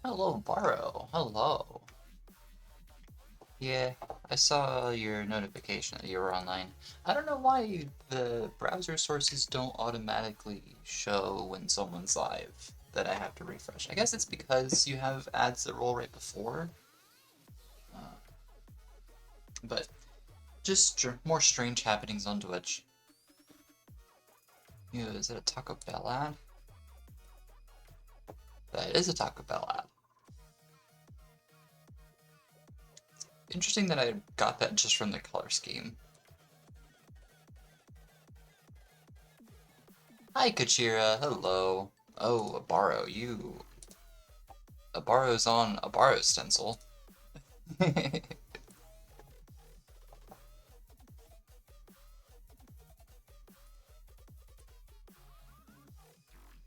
Hello, Baro. Hello. Yeah, I saw your notification that you were online. I don't know why the browser sources don't automatically show when someone's live that I have to refresh. I guess it's because you have ads that roll right before. Uh, but just more strange happenings on Twitch. Is it a Taco Bell ad? That is a Taco Bell ad. Interesting that I got that just from the color scheme. Hi, kocchira. Hello. Oh, Abaro, Abaro's on Abaro stencil. I'm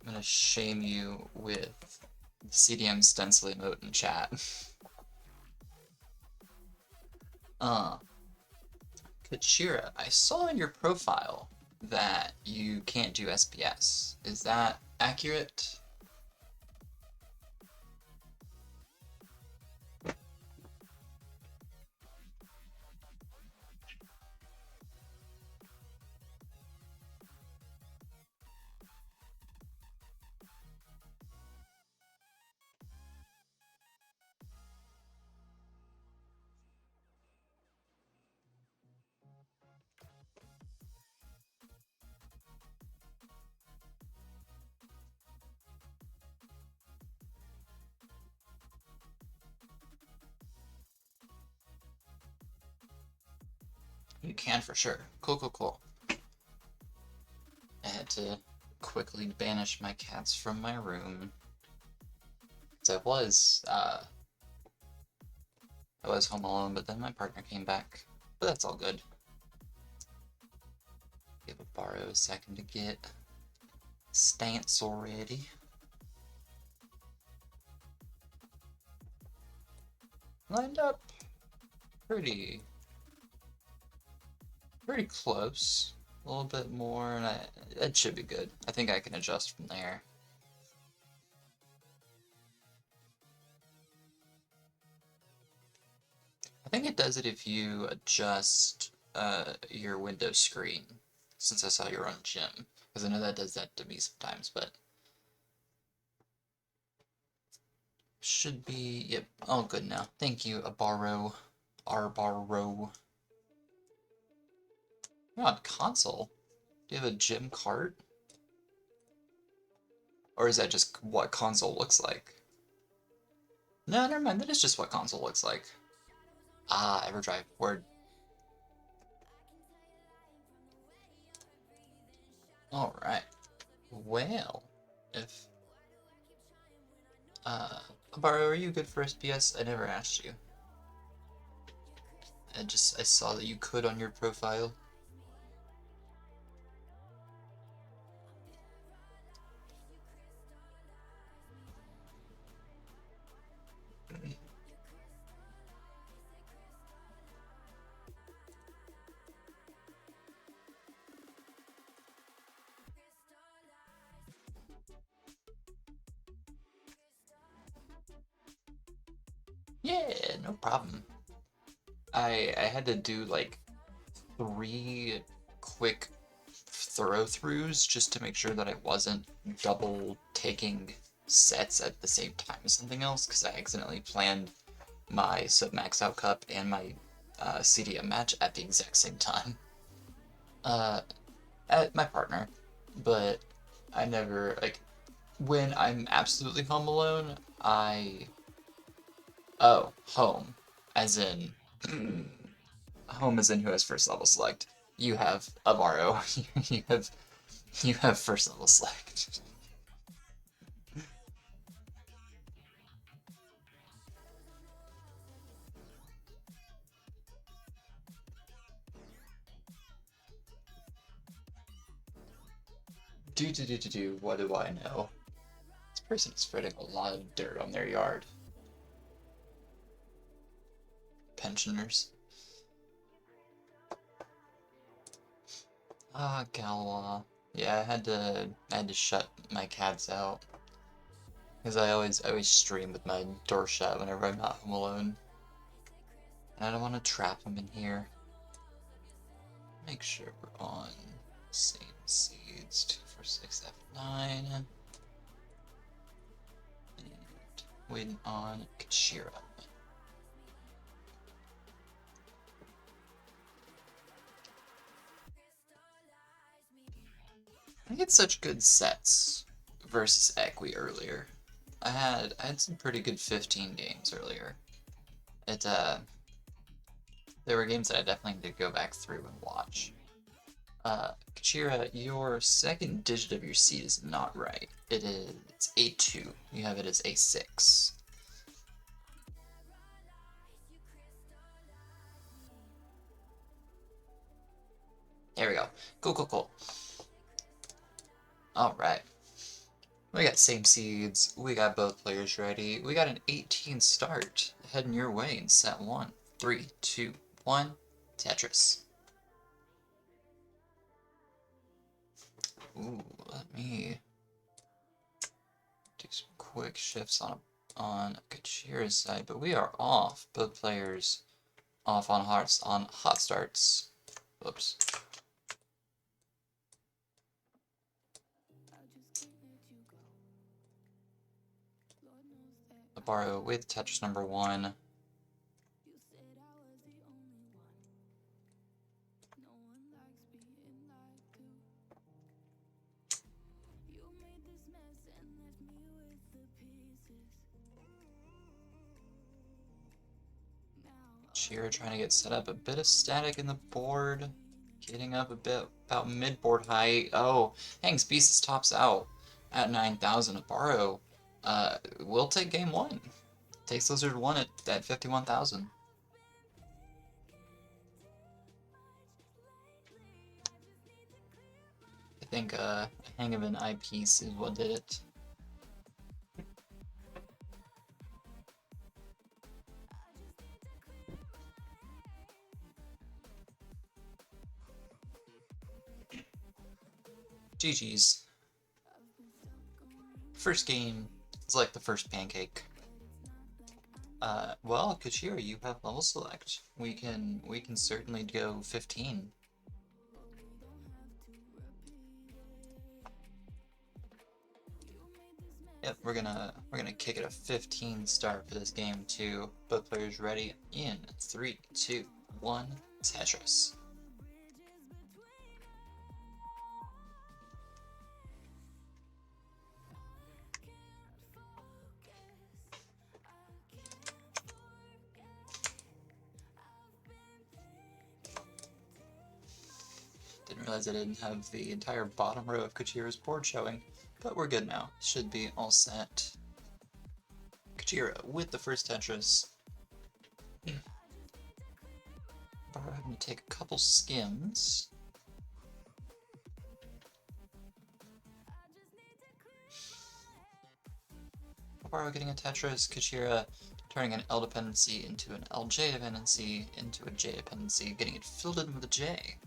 gonna shame you with CDM stencil emote in chat. Uh, kocchira, I saw in your profile that you can't do SPS. Is that accurate? You can for sure. Cool, cool, cool. I had to quickly banish my cats from my room. So I was home alone, but then my partner came back. But that's all good. Give a borrow a second to get stance already. Lined up pretty pretty close. A little bit more, and it should be good. I think I can adjust from there. I think it does it if you adjust your window screen, since I saw you on Gym. Because I know that does that to me sometimes, but should be, yep, all good now. Thank you, arbaro. You're on console? Do you have a gym cart? Or is that just what console looks like? No, never mind, that is just what console looks like. Ah, EverDrive, word. Alright. Well, if Baro, are you good for SPS? I never asked you. I saw that you could on your profile. Yeah, no problem. I had to do like 3 quick throw-throughs just to make sure that I wasn't double taking sets at the same time as something else, because I accidentally planned my Submax Out Cup and my CDM match at the exact same time. Uh, at my partner, but I never, like, when I'm absolutely home alone, home, as in, home as in who has first level select. You have Amaro. you have you have first level select. Do. What do I know? This person is spreading a lot of dirt on their yard. Pensioners. Ah, Galwa. Yeah, I had to shut my cats out. Because I always stream with my door shut whenever I'm not home alone. And I don't want to trap him in here. Make sure we're on same seeds. 2, 4, 6, F9. And waiting on kocchira. I get such good sets versus Equi earlier. I had some pretty good 15 games earlier. There were games that I definitely need to go back through and watch. Kocchira, your second digit of your seed is not right. It's A2. You have it as A6. There we go. Cool, cool, cool. Alright. We got same seeds. We got both players ready. We got an 18 start. Heading your way in set 1. 3, 2, 1. Tetris. Ooh, let me do some quick shifts on kocchira's side, but we are off. Both players off on hot starts. Whoops. Arbaro with Tetris number 1. Kocchira trying to get set up. A bit of static in the board. Getting up a bit about mid-board height. Oh, Hangs Beast tops out at 9,000. Arbaro will take game 1. Takes Lizard 1 at 51,000. I think a hang of an eyepiece is what did it. GG's. First game is like the first pancake. Well, kocchira, you have level select. We can certainly go 15. Yep, we're gonna kick it a 15 start for this game too. Both players ready in 3, 2, 1. Tetris. Didn't realize I didn't have the entire bottom row of kocchira's board showing, but we're good now. Should be all set. Kocchira with the first Tetris. Arbaro having to take a couple skims. Arbaro getting a Tetris. Kocchira turning an L dependency into an LJ dependency into a J dependency, getting it filled in with a J.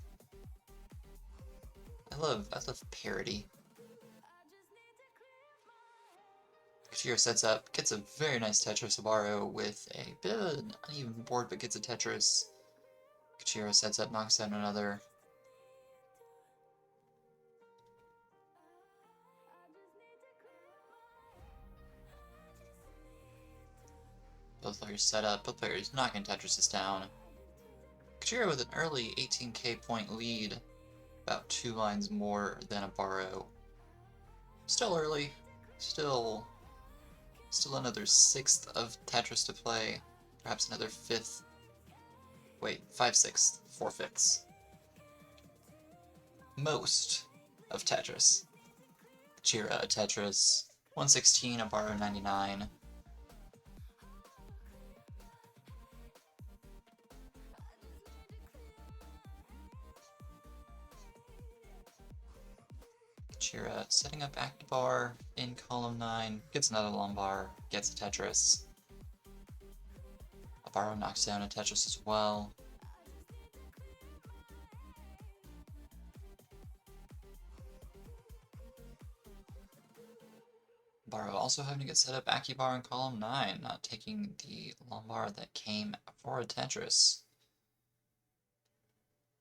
I love parody. Kocchira sets up, gets a very nice Tetris. Arbaro with a bit of an uneven board, but gets a Tetris. Kocchira sets up, knocks down another. Both players set up, both players knocking Tetris down. Kocchira with an early 18k point lead, about 2 lines more than Arbaro. Still early, still another 6th of Tetris to play, perhaps another 5th. Wait, 5/6, 4/5. Most of Tetris. Kocchira Tetris 116, Arbaro 99. Kocchira setting up active bar in column 9, gets another lumbar, gets a Tetris. Arbaro knocks down a Tetris as well. Baro also having to get set up Akibar in column 9, not taking the Lombard that came for a Tetris.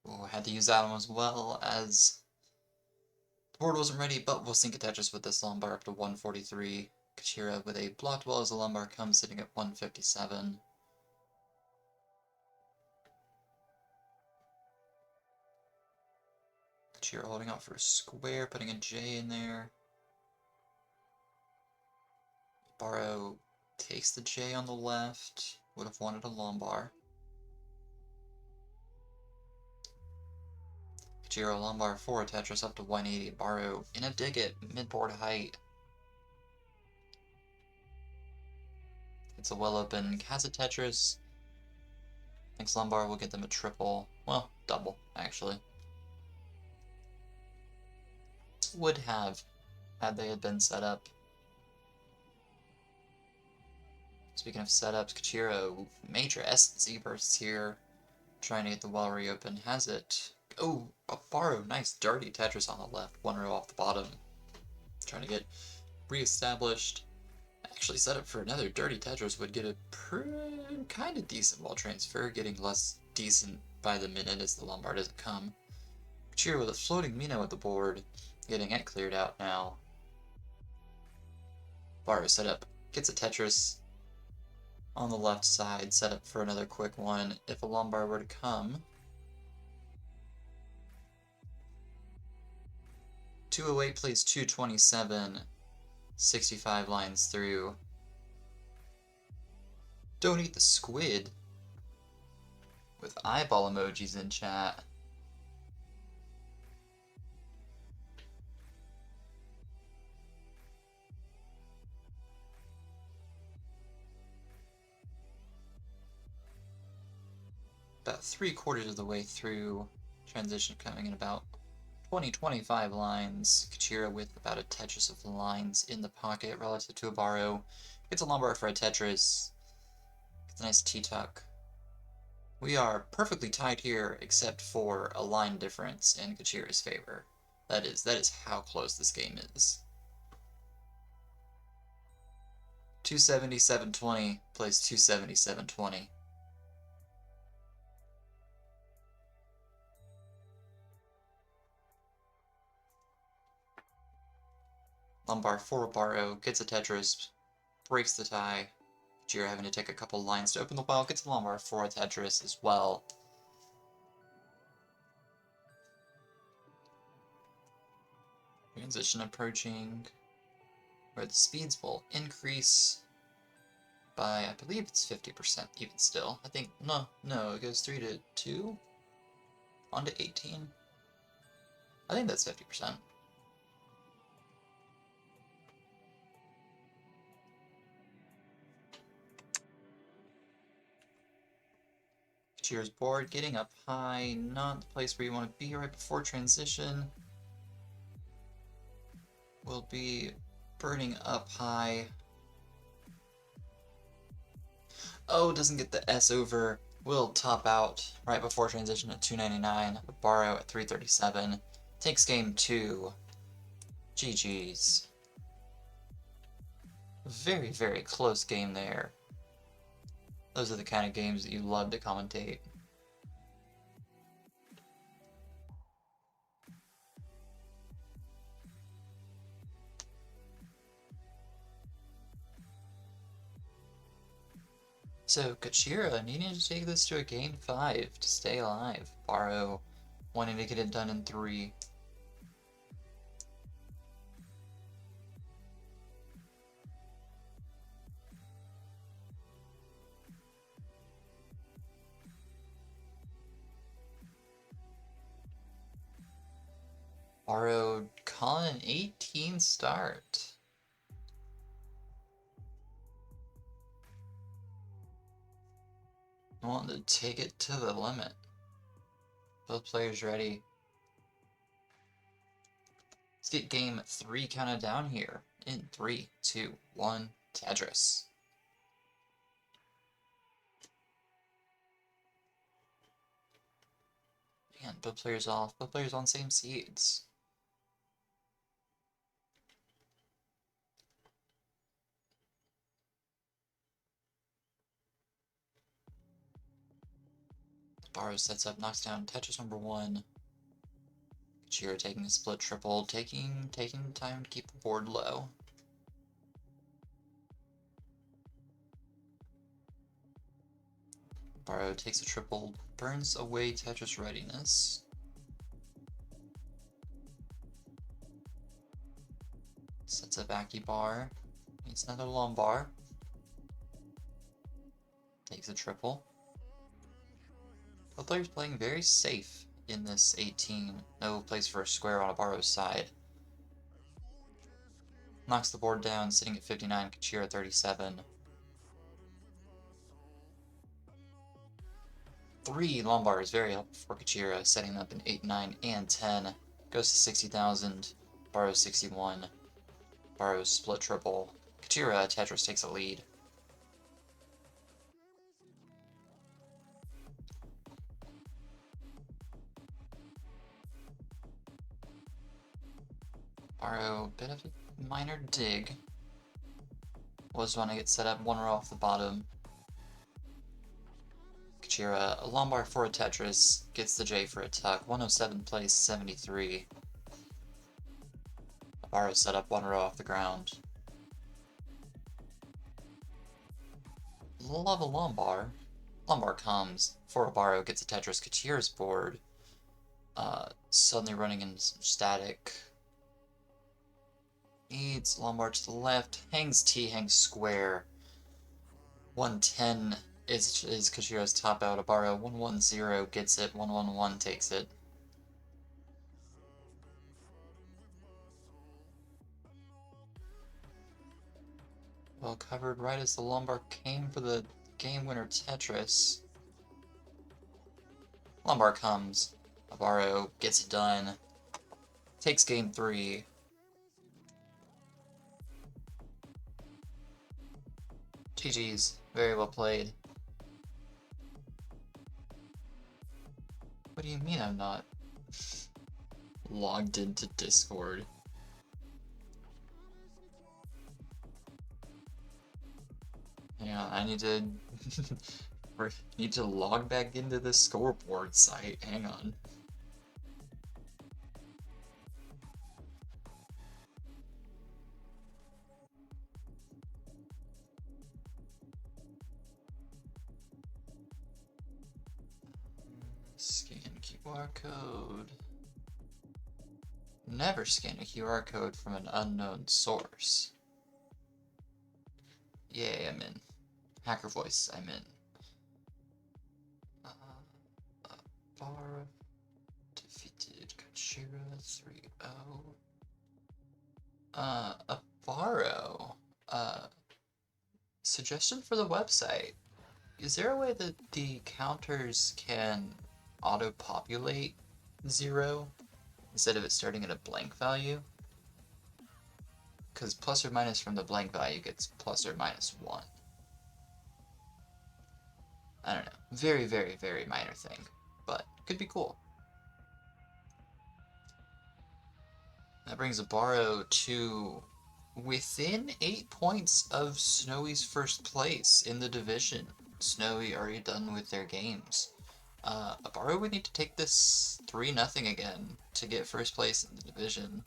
Ooh, had to use that one as well, as the board wasn't ready, but we'll sink a Tetris with this Lombard up to 143. Kocchira with a blocked wall as the Lombard comes, sitting at 157. Kocchira holding out for a square, putting a J in there. Baro takes the J on the left, would have wanted a Lombard. Kocchira Lombard for a Tetris up to 180. Baro in a dig at mid-board height. It's a well open has a Tetris. Thinks Lombard will get them a triple. Well, double, actually. Would have, had they had been set up. Speaking of setups, Kocchira, major S&Z bursts here. Trying to get the well reopened. Has it. Oh, a Baro. Nice dirty Tetris on the left. One row off the bottom. Trying to get re-established. Actually set up for another dirty Tetris would get a kind of decent wall transfer. Getting less decent by the minute as the Lombard doesn't come. Kocchira with a floating Mino at the board. Getting it cleared out now. Baro set up. Gets a Tetris on the left side, set up for another quick one if a Lombard were to come. 208 plays 227, 65 lines through. Don't eat the squid with eyeball emojis in chat. About 3/4 of the way through, transition coming in about 20-25 lines. Kocchira with about a Tetris of lines in the pocket relative to a Baro. Gets a Lombard for a Tetris. Gets a nice T-tuck. We are perfectly tied here, except for a line difference in Kocchira's favor. That is how close this game is. 270-720 plays 270-720. Lombard for a Baro, gets a Tetris, breaks the tie. Kocchira having to take a couple lines to open the well, gets a Lombard for a Tetris as well. Transition approaching, where the speeds will increase by, I believe it's 50% even still. I think, no, it goes 3 to 2, on to 18. I think that's 50%. Cheers board, getting up high, not the place where you want to be right before transition. Will be burning up high. Oh, doesn't get the S over. Will top out right before transition at 299. Baro at 337. Takes game 2. GG's. Very, very close game there. Those are the kind of games that you love to commentate. So Kocchira needing to take this to a game 5 to stay alive. Baro wanting to get it done in 3. Baro calling an 18 start. Wanting to take it to the limit. Both players ready. Let's get game 3 counted down here. In 3, 2, 1, Tetris. Man, both players off. Both players on same seeds. Baro sets up, knocks down Tetris number 1. Kocchira taking a split triple, taking time to keep the board low. Baro takes a triple, burns away Tetris readiness. Sets up Bar. Needs another lumbar. Takes a triple. Both players playing very safe in this 18. No place for a square on Abaro's side. Knocks the board down, sitting at 59, Kocchira 37. 3 lumbars, very helpful for Kocchira, setting up in 8, 9, and 10. Goes to 60,000. Baro 61. Baro split triple. Kocchira, Tetris takes a lead. Baro, bit of a minor dig. Was want to get set up, 1 row off the bottom. Kocchira, a lumbar for a Tetris, gets the J for a tuck. 107 plays 73. Baro set up, 1 row off the ground. Love a lumbar. Lumbar comes for Baro, gets a Tetris. Kocchira's board. Suddenly running in static. Needs lumbar to the left. Hangs T, hangs square. 110 is Kocchira's top out. Baro 110 gets it. 111 takes it. Well covered right as the lumbar came for the game winner Tetris. Lumbar comes. Baro gets it done. Takes game 3. GG's. Very well played. What do you mean I'm not logged into Discord? Yeah, I need to log back into the scoreboard site. Hang on. Scan QR code. Never scan a QR code from an unknown source. Yay, I'm in. Hacker voice, I'm in. Baro defeated Kocchira 3-0. Baro. Suggestion for the website. Is there a way that the counters can auto-populate 0 instead of it starting at a blank value? Because plus or minus from the blank value gets plus or minus 1. I don't know. Very, very, very minor thing, but could be cool. That brings Baro to within 8 points of Snowy's first place in the division. Snowy already done with their games. Baro would need to take this 3-0 again to get first place in the division.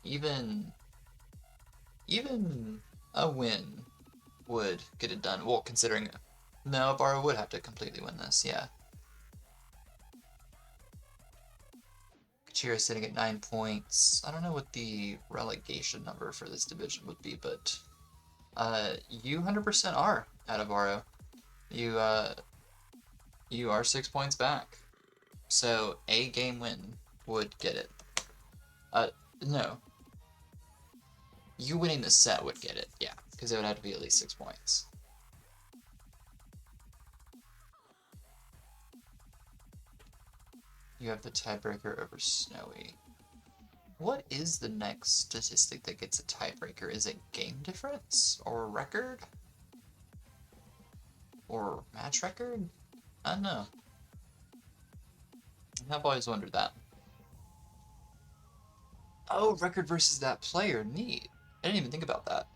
Even a win would get it done. Well, considering... No, Baro would have to completely win this, yeah. Kocchira sitting at 9 points. I don't know what the relegation number for this division would be, but you 100% are out of Baro. You are 6 points back. So a game win would get it. No. You winning the set would get it, yeah, because it would have to be at least 6 points. You have the tiebreaker over Snowy. What is the next statistic that gets a tiebreaker? Is it game difference? Or record? Or match record? I don't know. I've always wondered that. Oh, record versus that player. Neat. I didn't even think about that.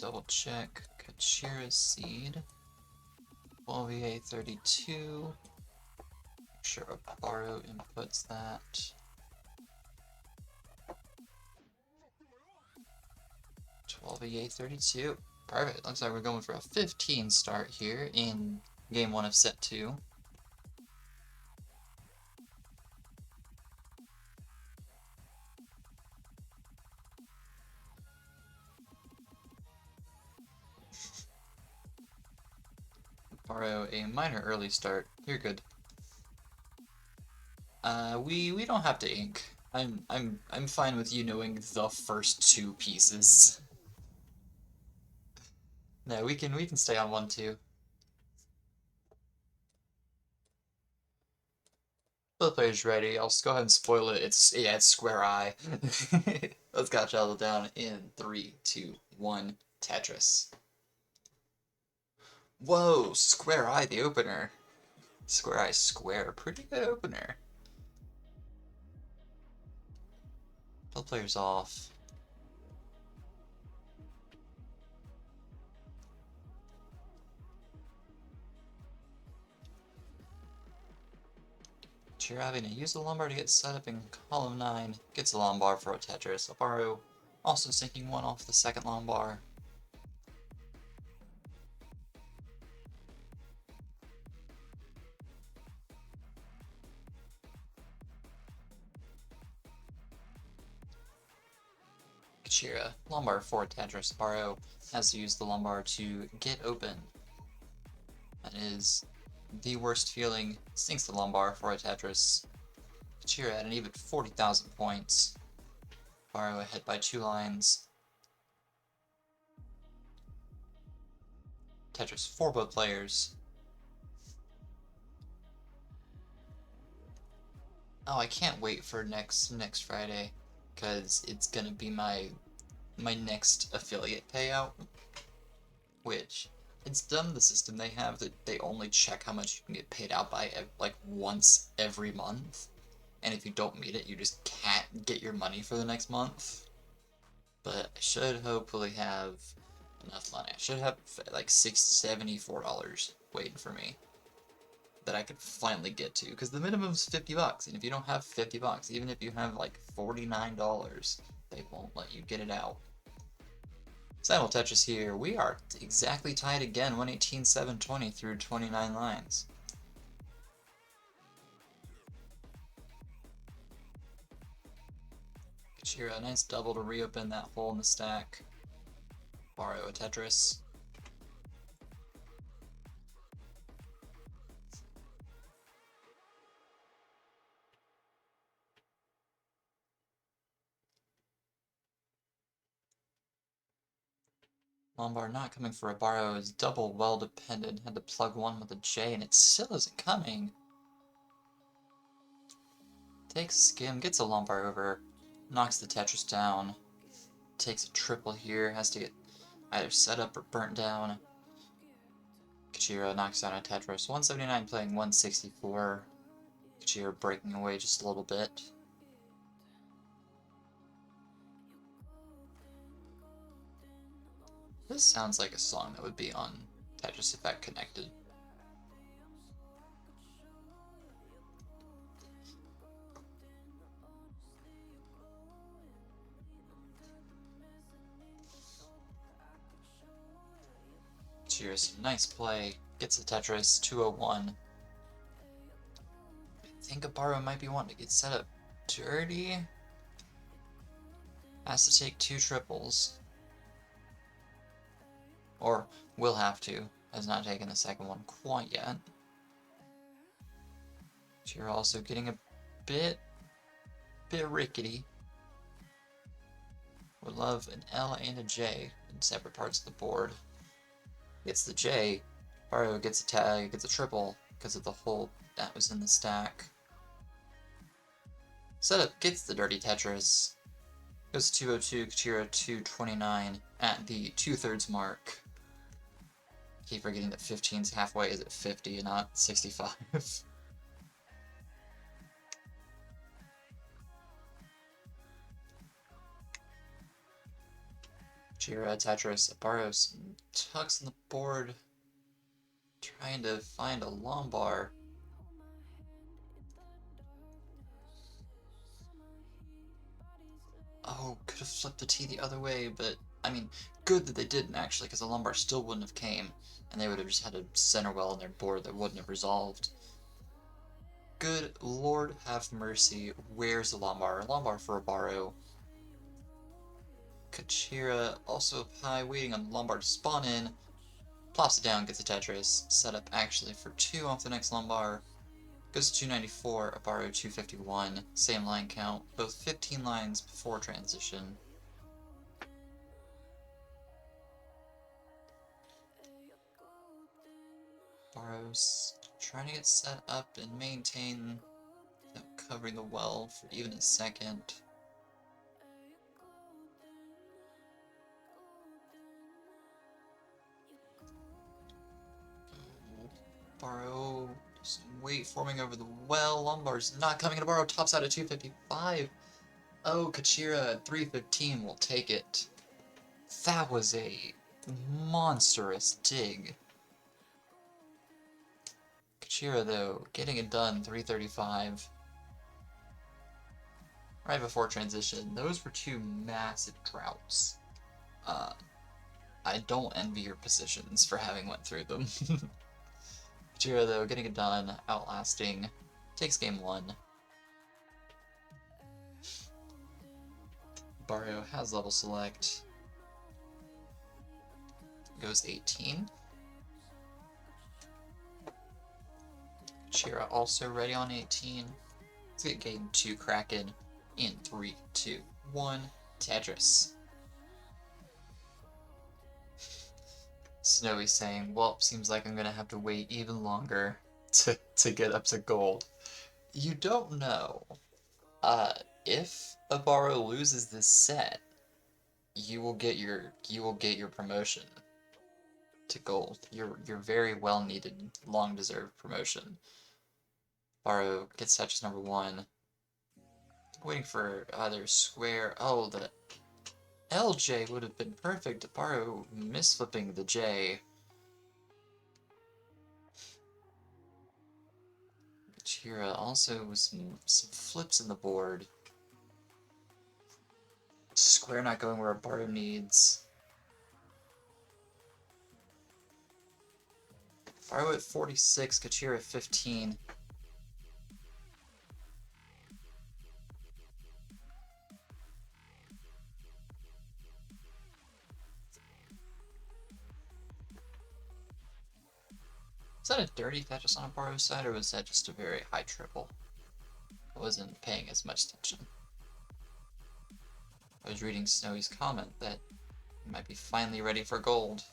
double check. Kocchira seed. 12EA32. Make sure arbaro inputs that. 12EA32. Perfect. Looks like we're going for a 15 start here in game 1 of set 2. Borrow a minor early start. You're good. We don't have to ink. I'm fine with you knowing the first 2 pieces. No, we can stay on 1-2. Both players ready. I'll just go ahead and spoil it. It's square eye. Let's gotcha all down in 3, 2, 1. Tetris. Whoa, square eye the opener. Square eye square. Pretty good opener. Both players off. You're having to use the lumbar to get set up in column 9. Gets a lumbar for a Tetris. Arbaro also sinking 1 off the second lumbar. Kocchira, lumbar for Tetris. Arbaro has to use the lumbar to get open. That is the worst feeling. Sinks the lumbar for a Tetris. Kocchira at an even 40,000 points. Arbaro ahead by 2 lines. Tetris for both players. Oh, I can't wait for next Friday, because it's gonna be my next affiliate payout, which it's dumb the system they have that they only check how much you can get paid out by like once every month, and if you don't meet it, you just can't get your money for the next month. But I should hopefully have enough money. I should have like $74 waiting for me that I could finally get to, because the minimum's $50, and if you don't have $50, even if you have like $49, they won't let you get it out. Simul Tetris here. We are exactly tied again, 118, 720 through 29 lines. Kocchira, nice double to reopen that hole in the stack. Borrow a Tetris. Lumbar not coming for a borrow is double well dependent. Had to plug 1 with a J and it still isn't coming. Takes a skim, gets a lumbar over, knocks the Tetris down. Takes a triple here, has to get either set up or burnt down. Kocchira knocks down a Tetris. 179 playing 164. Kocchira breaking away just a little bit. This sounds like a song that would be on Tetris Effect Connected. Cheers, nice play. Gets a Tetris, 201. I think Arbaro might be wanting to get set up dirty. Has to take 2 triples. Or will have to. Has not taken the second one quite yet. You're also getting a bit rickety. Would love an L and a J in separate parts of the board. Gets the J. Arbaro gets a tag, gets a triple because of the hole that was in the stack. Setup gets the dirty Tetris. Goes 202, Kocchira 229 at the 2/3 mark. Keep forgetting that 15's halfway is at 50 and not 65. Kocchira, Tetris, Barros tucks on the board, trying to find a Lombar. Oh, could have flipped the T the other way, but, I mean, good that they didn't, actually, because the Lombard still wouldn't have came, and they would have just had a center well on their board that wouldn't have resolved. Good Lord have mercy, where's the Lombard? Lombard for arbaro. Kocchira, also high, waiting on the Lombard to spawn in, plops it down, gets a Tetris, set up actually for 2 off the next Lombard. Goes to 294, arbaro 251, same line count, both 15 lines before transition. Barros trying to get set up and maintain without covering the well for even a second. Barrow, just wait forming over the well. Lombard's not coming to Barrow, tops out at 255. Oh, Kocchira at 315 will take it. That was a monstrous dig. Kocchira, though, getting it done, 335. Right before transition. Those were 2 massive droughts. I don't envy your positions for having went through them. Kocchira, though, getting it done, outlasting, takes game 1. Barrio has level select. Goes 18. Kocchira also ready on 18. Let's get game 2 cracking in 3, 2, 1. Tetris. Snowy saying, well, seems like I'm gonna have to wait even longer to get up to gold. You don't know. If arbaro loses this set, you will get your promotion to gold. Your very well needed, long deserved promotion. Arbaro gets Tetris number 1. Waiting for either square. Oh, the LJ would have been perfect. Arbaro misflipping the J. Kocchira also with some flips in the board. Square not going where arbaro needs. Arbaro at 46, Kocchira at 15. Was that a dirty Tetris on Barro's side, or was that just a very high triple? I wasn't paying as much attention. I was reading Snowy's comment that he might be finally ready for gold.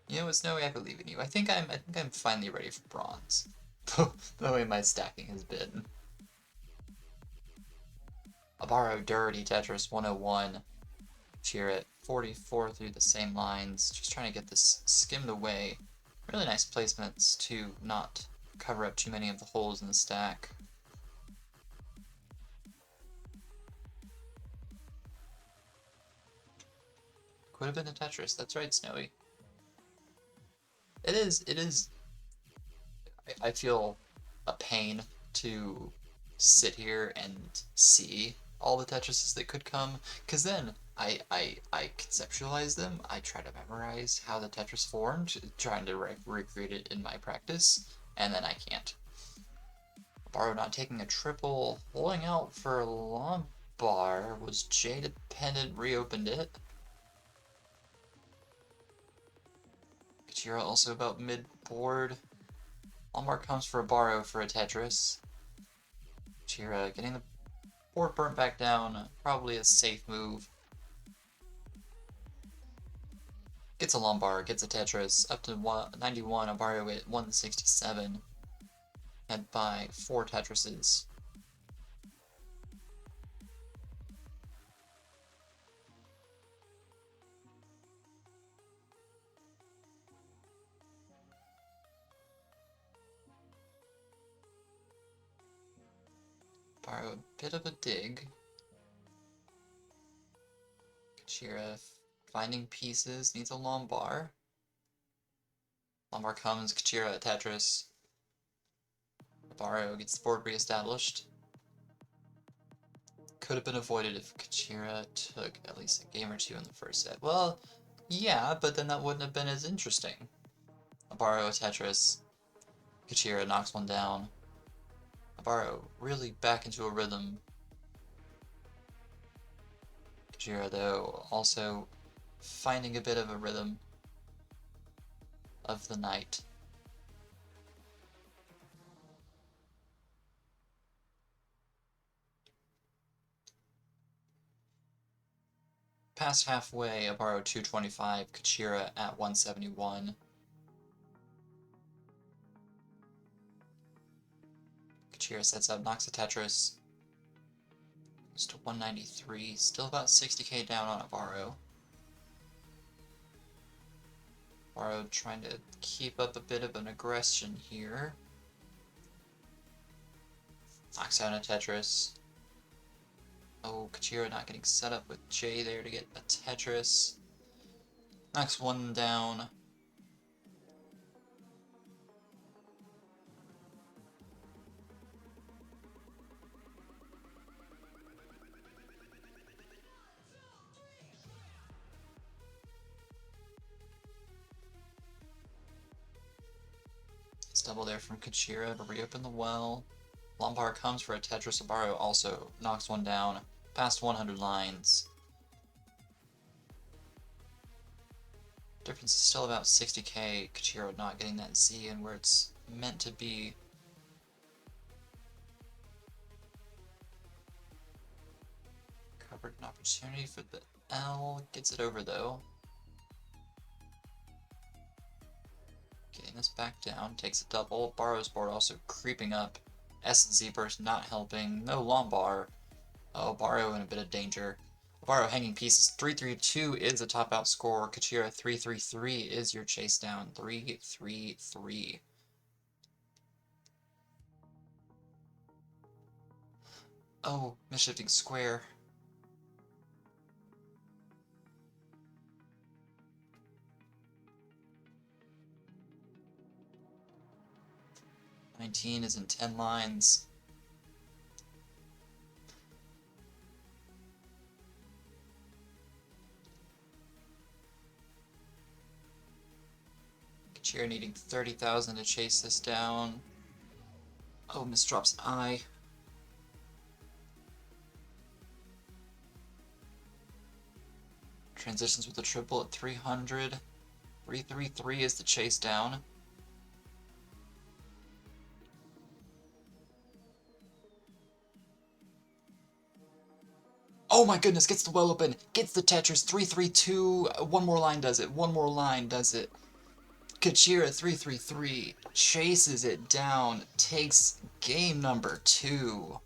You know what, Snowy, I believe in you. I think I'm finally ready for bronze. The way my stacking has been. Arbaro dirty Tetris 101. Cheer it 44 through the same lines, just trying to get this skimmed away. Really nice placements to not cover up too many of the holes in the stack. Could have been a Tetris, that's right, Snowy. It is, I feel a pain to sit here and see all the Tetrises that could come, because then I conceptualize them, I try to memorize how the Tetris formed, trying to recreate it in my practice, and then I can't. Arbaro not taking a triple, holding out for a Lombard, was J dependent, reopened it. Kocchira also about mid-board. Lombard comes for arbaro for a Tetris. Kocchira getting the board burnt back down, probably a safe move. Gets a Lombard, gets a Tetris, up to 91, arbaro at 167. Head by 4 Tetrises. Arbaro a bit of a dig. Kocchira finding pieces, needs a Lombar. Lombar comes, Kocchira, Tetris. Arbaro gets the board reestablished. Could have been avoided if Kocchira took at least a game or two in the first set. Well, yeah, but then that wouldn't have been as interesting. Arbaro, Tetris. Kocchira knocks one down. Arbaro really back into a rhythm. Kocchira, though, also finding a bit of a rhythm of the night. Past halfway, Arbaro 225, Kocchira at 171. Kocchira sets up, knocks a Tetris. Goes to 193, still about 60k down on Arbaro. Arbaro trying to keep up a bit of an aggression here. Knocks out a Tetris. Oh, Kocchira not getting set up with J there to get a Tetris. Knocks one down. It's double there from Kocchira to reopen the well. Lombard comes for a Tetris. Arbaro also knocks one down. Past 100 lines. Difference is still about 60k. Kocchira not getting that Z in where it's meant to be. Covered an opportunity for the L. Gets it over though. Getting this back down. Takes a double. Barrow's board also creeping up. S and Z burst not helping. No Lombard. Oh, Barrow in a bit of danger. Arbaro hanging pieces. 3-3-2 is a top out score. Kocchira 3-3-3 is your chase down. 3-3-3. Oh, misshifting square. $19 is in 10 lines. Kocchira needing 30,000 to chase this down. Oh, misdrops I. Transitions with a triple at 300. 3-3-3 is the chase down. Oh my goodness, gets the well open, gets the Tetris, 3-3-2, one more line does it, one more line does it. Kocchira 3-3-3, chases it down, takes game number 2.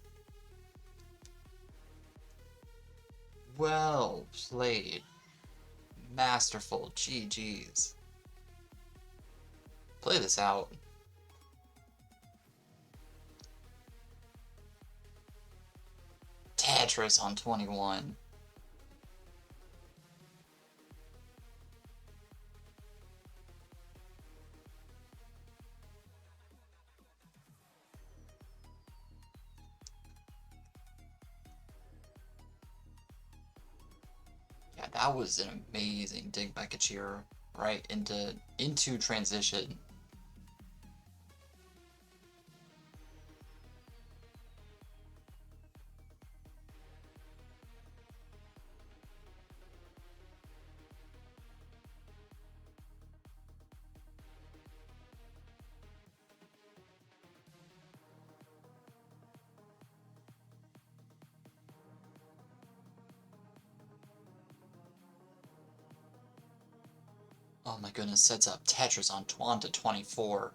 Well played. Masterful, GG's. Play this out. Tetris on 21. Yeah, that was an amazing dig by Kocchira, right into transition. Oh my goodness, sets up Tetris on 24.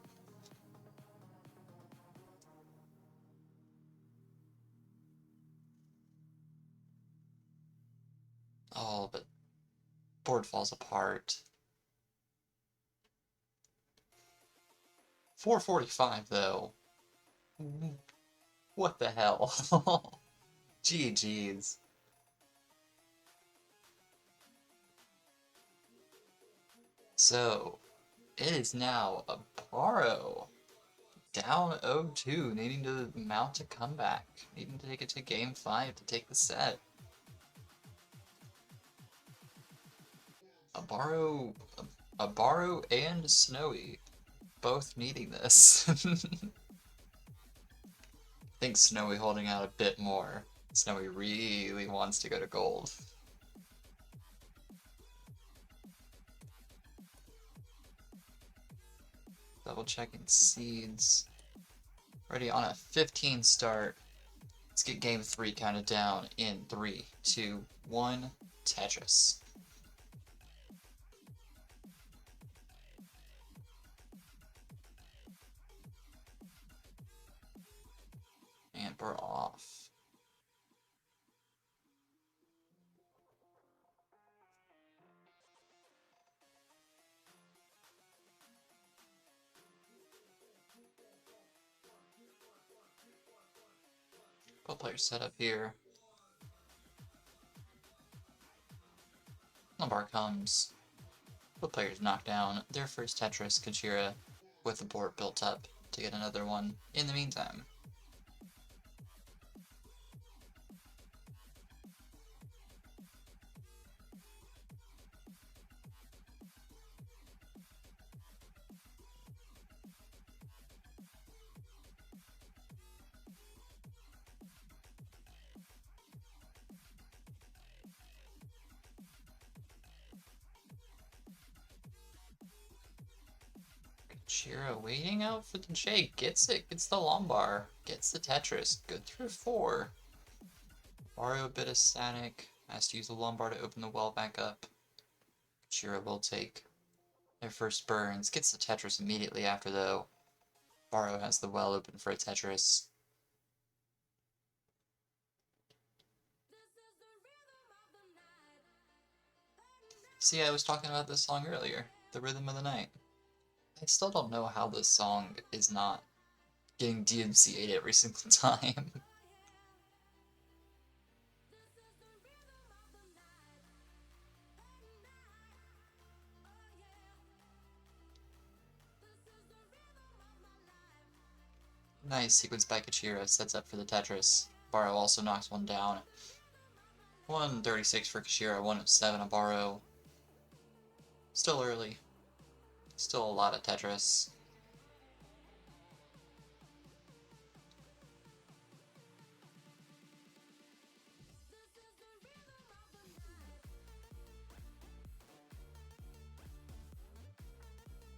Oh, but board falls apart. 445 though. What the hell? GG's. So, it is now arbaro. Down 0-2, needing to mount a comeback. Needing to take it to game 5 to take the set. Arbaro and Snowy both needing this. I think Snowy holding out a bit more. Snowy really wants to go to gold. Double checking seeds. Ready on a 15 start. Let's get game 3 counted down in 3, 2, 1. Tetris. And we're off. Both players set up here. Lumbar comes. Both players knock down their first Tetris, kocchira, with the board built up to get another one in the meantime. Kocchira waiting out for the J, gets it, gets the lumbar, gets the Tetris, good through 4. Mario a bit of static, has to use the lumbar to open the well back up. Kocchira will take their first burns, gets the Tetris immediately after though. Baro has the well open for a Tetris. See, I was talking about this song earlier, The Rhythm of the Night. I still don't know how this song is not getting DMCA'd every single time. Nice sequence by Kocchira, sets up for the Tetris. Baro also knocks one down. 136 for Kocchira, 107 on Baro. Still early. Still a lot of Tetris.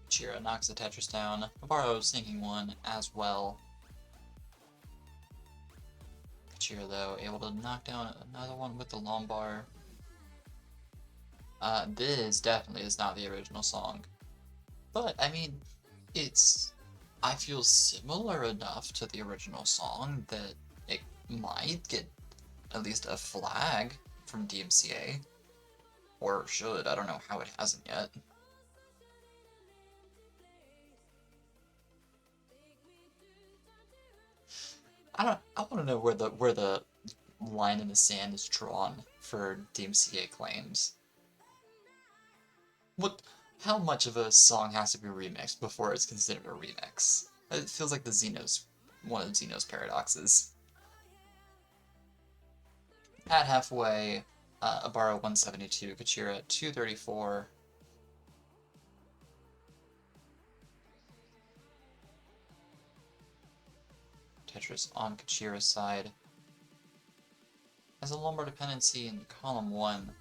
Kocchira knocks the Tetris down. Baro sinking one as well. Kocchira, though, able to knock down another one with the lumbar. This definitely is not the original song. But, I mean, I feel similar enough to the original song that it might get at least a flag from DMCA. Or should, I don't know how it hasn't yet. I want to know where the line in the sand is drawn for DMCA claims. How much of a song has to be remixed before it's considered a remix? It feels like one of Xeno's paradoxes. At halfway, Arbaro 172, Kocchira 234. Tetris on Kachira's side. Has a lumbar dependency in column 1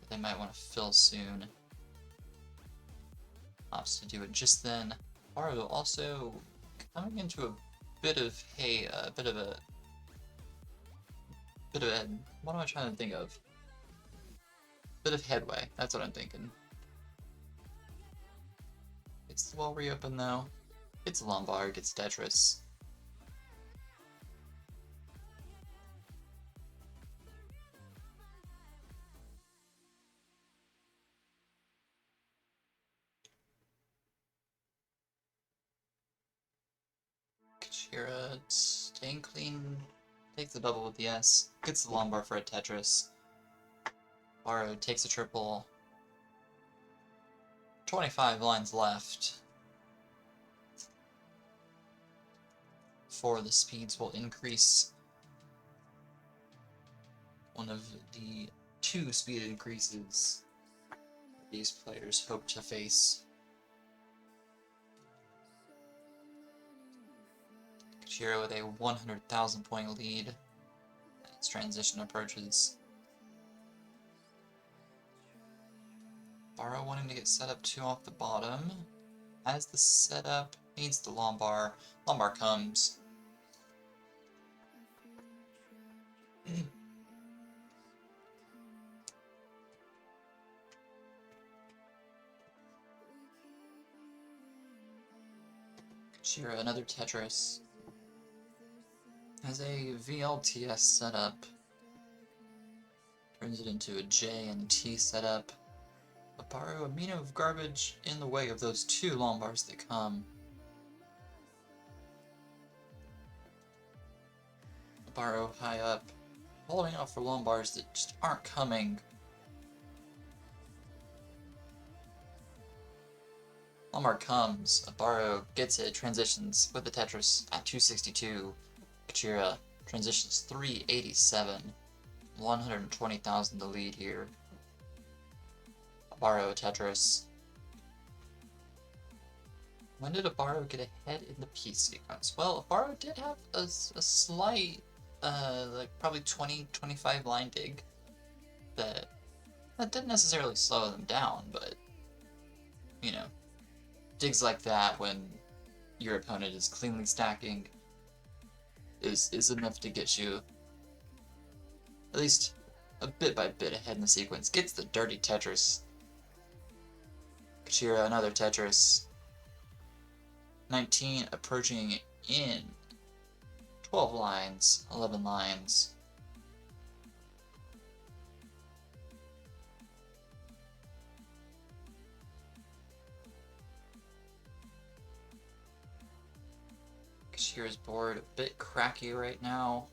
that they might want to fill soon. Opts to do it just then. Baro also coming into a bit of what am I trying to think of? Bit of headway, that's what I'm thinking. It's well reopened though. It's lumbar, gets Tetris. Kocchira staying clean, takes the double with the S, gets the lumbar for a Tetris. Baro takes a triple. 25 lines left before the speeds will increase. One of the 2 speed increases these players hope to face. Kocchira with a 100,000 point lead as transition approaches. Arbaro wanting to get set up 2 off the bottom. As the setup needs the Lombard. Lombard comes. Kocchira, another Tetris. Has a VLTS setup. Turns it into a J and T setup. Arbaro, a mean of garbage in the way of those 2 Lombards that come. Arbaro high up, holding out for Lombards that just aren't coming. Lombard comes, Arbaro gets it, transitions with the Tetris at 262. Kocchira transitions 387. 120,000 the lead here. Arbaro Tetris. When did Arbaro get ahead in the piece sequence? Well, Arbaro did have a slight, like probably 20-25 line dig that didn't necessarily slow them down, but, you know, digs like that when your opponent is cleanly stacking is enough to get you at least a bit by bit ahead in the sequence. Gets the dirty Tetris. Kocchira, another Tetris. 19 approaching in 12 lines, 11 lines. Kocchira's board a bit cracky right now.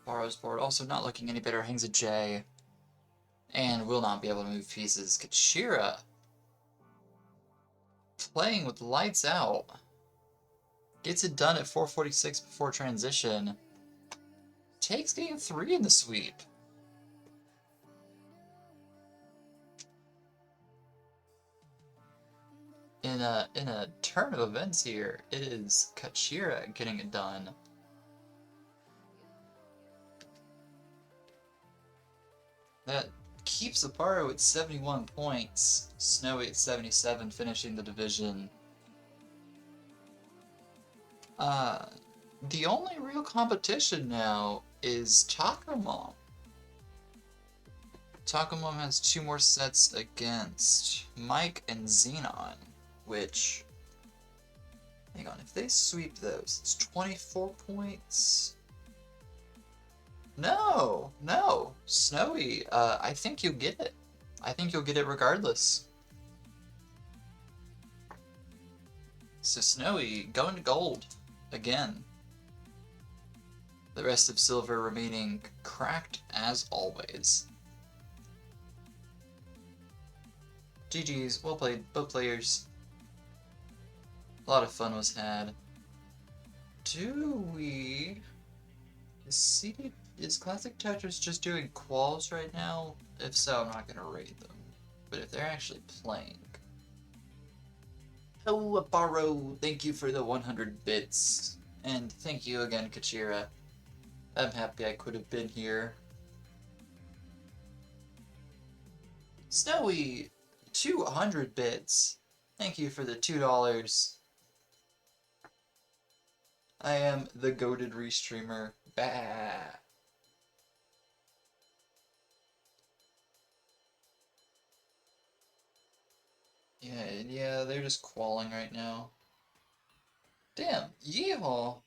Arbaro's board also not looking any better, hangs a J, and will not be able to move pieces. Kocchira playing with lights out. Gets it done at 446 before transition. Takes game 3 in the sweep. In a turn of events here, it is Kocchira getting it done. That keeps Arbaro at 71 points, Snowy at 77, finishing the division. The only real competition now is Takamon. Takamon has 2 more sets against Mike and Xenon, which, hang on, if they sweep those, it's 24 points. No, Snowy, I think you'll get it. I think you'll get it regardless. So Snowy going to gold again. The rest of silver remaining cracked as always. GG's, well played, both players. A lot of fun was had. Is Classic Tetris just doing quals right now? If so, I'm not gonna rate them. But if they're actually playing. Hello, Arbaro, thank you for the 100 bits. And thank you again, Kocchira. I'm happy I could have been here. Snowy, 200 bits. Thank you for the $2. I am the goated restreamer. Bah. Yeah, they're just qualling right now. Damn, Yeehaw!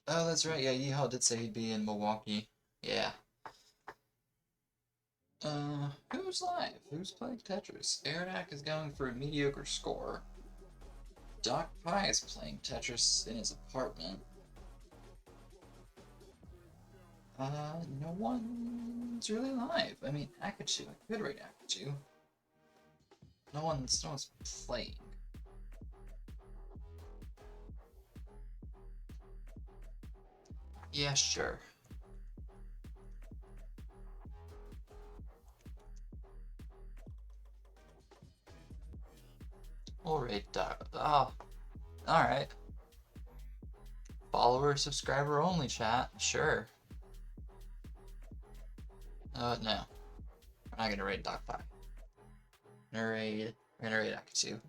Oh, that's right, yeah, Yeehaw did say he'd be in Milwaukee. Yeah. Who's live? Who's playing Tetris? Aradak is going for a mediocre score. Doc Pie is playing Tetris in his apartment. No one's really live. I mean, Akachu, I could rate Akachu. No one's playing. Yeah, sure. We'll raid Doc. Oh, alright. Follower, subscriber only chat. Sure. No. We're not gonna raid Doc 5. We're gonna raid Akitu.